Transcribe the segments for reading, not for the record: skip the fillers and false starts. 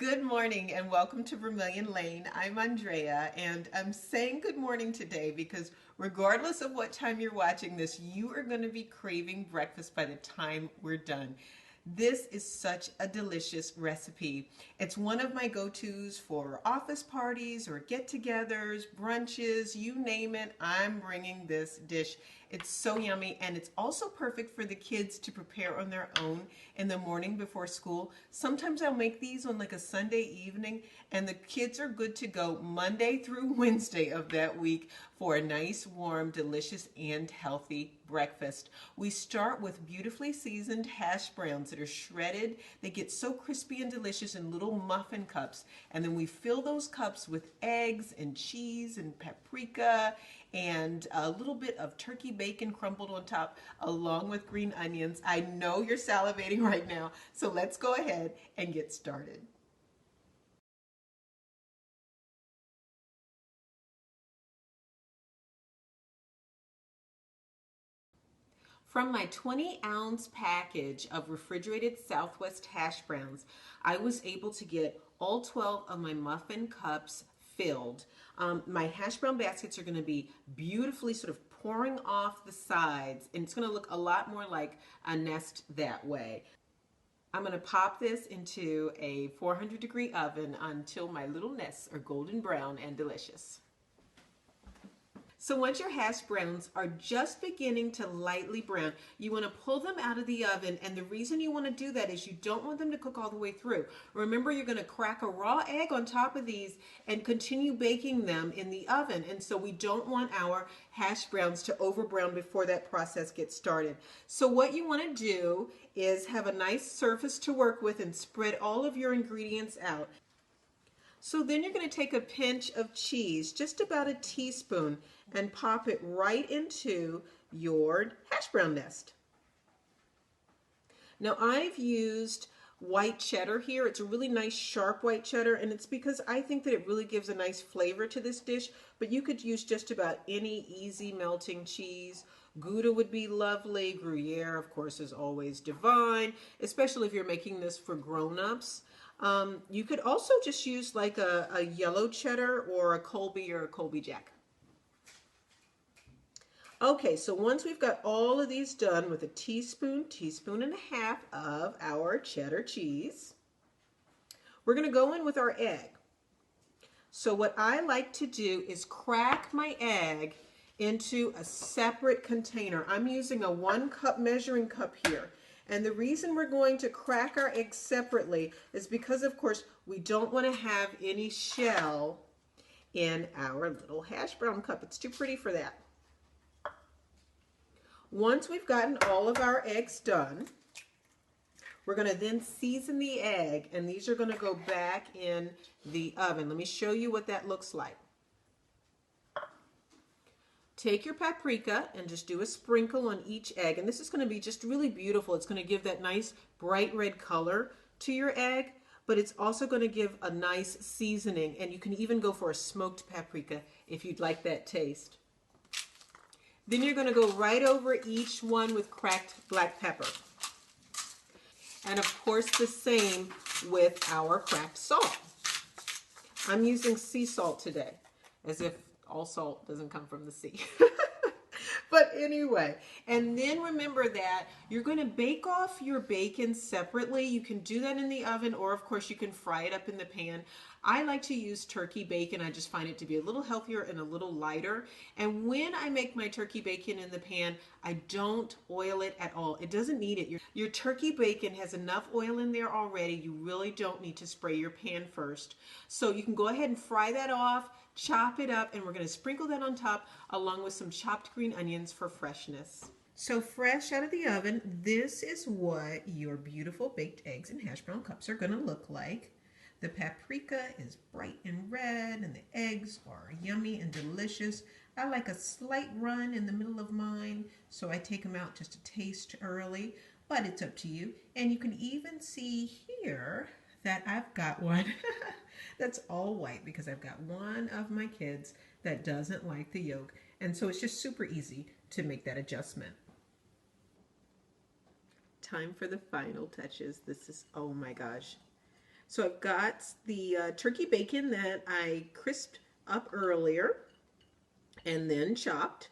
Good morning and welcome to Vermilion Lane. I'm Andrea and I'm saying good morning today because regardless of what time you're watching this, you are going to be craving breakfast by the time we're done. This is such a delicious recipe. It's one of my go-tos for office parties or get-togethers, brunches, you name it, I'm bringing this dish. It's so yummy and it's also perfect for the kids to prepare on their own in the morning before school. Sometimes I'll make these on like a Sunday evening and the kids are good to go Monday through Wednesday of that week for a nice, warm, delicious, and healthy breakfast. We start with beautifully seasoned hash browns that are shredded. They get so crispy and delicious in little muffin cups. And then we fill those cups with eggs and cheese and paprika and a little bit of turkey bacon crumbled on top along with green onions. I know you're salivating right now, so let's go ahead and get started. From my 20-ounce package of refrigerated Southwest hash browns, I was able to get all 12 of my muffin cups filled. My hash brown baskets are going to be beautifully sort of pouring off the sides, and it's going to look a lot more like a nest that way. I'm going to pop this into a 400-degree oven until my little nests are golden brown and delicious. So once your hash browns are just beginning to lightly brown, you want to pull them out of the oven, and the reason you want to do that is you don't want them to cook all the way through. Remember, you're going to crack a raw egg on top of these and continue baking them in the oven, and so we don't want our hash browns to over brown before that process gets started. So what you want to do is have a nice surface to work with and spread all of your ingredients out. So then you're going to take a pinch of cheese, just about a teaspoon, and pop it right into your hash brown nest. Now I've used white cheddar here. It's a really nice sharp white cheddar, and it's because I think that it really gives a nice flavor to this dish, but you could use just about any easy melting cheese. Gouda would be lovely. Gruyere, of course, is always divine, especially if you're making this for grown-ups. You could also just use like a yellow cheddar or a Colby Jack. Okay, so once we've got all of these done with a teaspoon and a half of our cheddar cheese, we're going to go in with our egg. So what I like to do is crack my egg into a separate container. I'm using a 1-cup measuring cup here. And the reason we're going to crack our eggs separately is because, of course, we don't want to have any shell in our little hash brown cup. It's too pretty for that. Once we've gotten all of our eggs done, we're going to then season the egg, and these are going to go back in the oven. Let me show you what that looks like. Take your paprika and just do a sprinkle on each egg, and this is going to be just really beautiful. It's going to give that nice bright red color to your egg, but it's also going to give a nice seasoning, and you can even go for a smoked paprika if you'd like that taste. Then you're going to go right over each one with cracked black pepper. And of course the same with our cracked salt. I'm using sea salt today, as if all salt doesn't come from the sea. But anyway, and then remember that you're going to bake off your bacon separately. You can do that in the oven, or of course you can fry it up in the pan. I like to use turkey bacon. I just find it to be a little healthier and a little lighter. And when I make my turkey bacon in the pan, I don't oil it at all. It doesn't need it. Your turkey bacon has enough oil in there already. You really don't need to spray your pan first. So you can go ahead and fry that off, chop it up, and we're going to sprinkle that on top along with some chopped green onions for freshness. So fresh out of the oven, this is what your beautiful baked eggs and hash brown cups are going to look like. The paprika is bright and red, and the eggs are yummy and delicious. I like a slight run in the middle of mine, so I take them out just a taste early, but it's up to you. And you can even see here that I've got one that's all white because I've got one of my kids that doesn't like the yolk, and so it's just super easy to make that adjustment. Time for the final touches. This is, oh my gosh, So I've got the turkey bacon that I crisped up earlier and then chopped.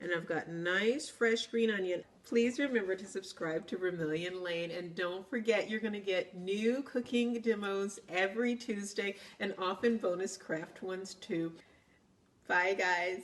And I've got nice fresh green onion. Please remember to subscribe to Vermilion Lane, and don't forget you're going to get new cooking demos every Tuesday and often bonus craft ones too. Bye guys.